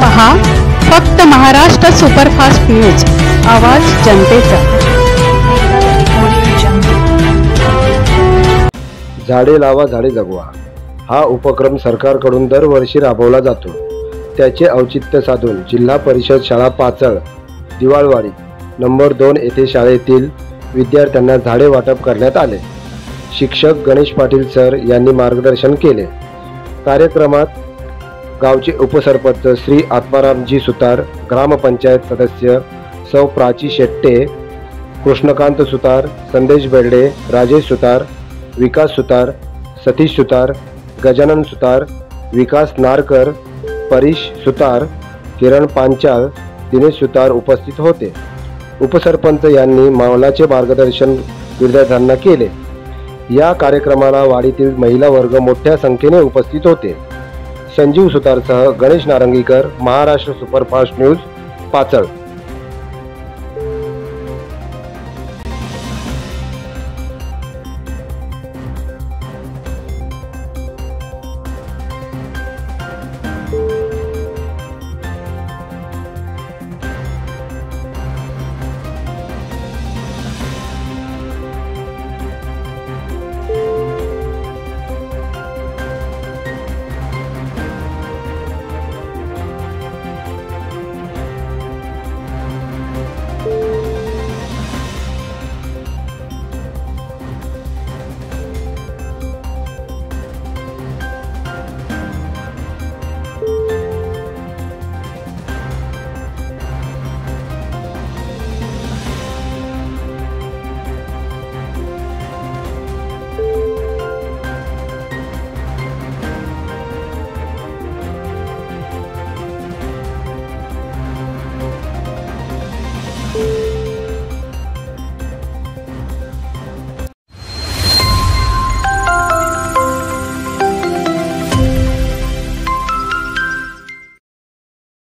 पहा फक्त Maharashtra superfast news, आवाज जनतेचा। झाडे लावा झाडे जगवा हा उपक्रम सरकारकडून दरवर्षी राबवला जातो। त्याचे औचित्य साधून जिल्हा परिषद शाळा पाचळ दिवाळवाडी नंबर 2 येथे शाळेतील विद्यार्थ्यांना झाडे वाटप करण्यात आले। शिक्षक गणेश पाटील सर यांनी मार्गदर्शन केले। कार्यक्रमात गावचे उपसरपंच श्री आत्मारामजी सुतार, ग्रामपंचायत सदस्य सौ प्राची शेट्टे, कृष्णकांत सुतार, संदेश बेर्डे, राजेश सुतार, विकास सुतार, सतीश सुतार, गजानन सुतार, विकास नारकर, परीश सुतार, किरण पांचाळ, दिनेश सुतार उपस्थित होते। उपसरपंच यांनी मावलाचे मार्गदर्शन विद्यार्थ्यांना केले। या कार्यक्रमाला वाडीतील महिला वर्ग मोठ्या संख्येने उपस्थित होते। संजीव सुतारसह गणेश नारंगीकर, महाराष्ट्र सुपरफास्ट न्यूज, पाचळ।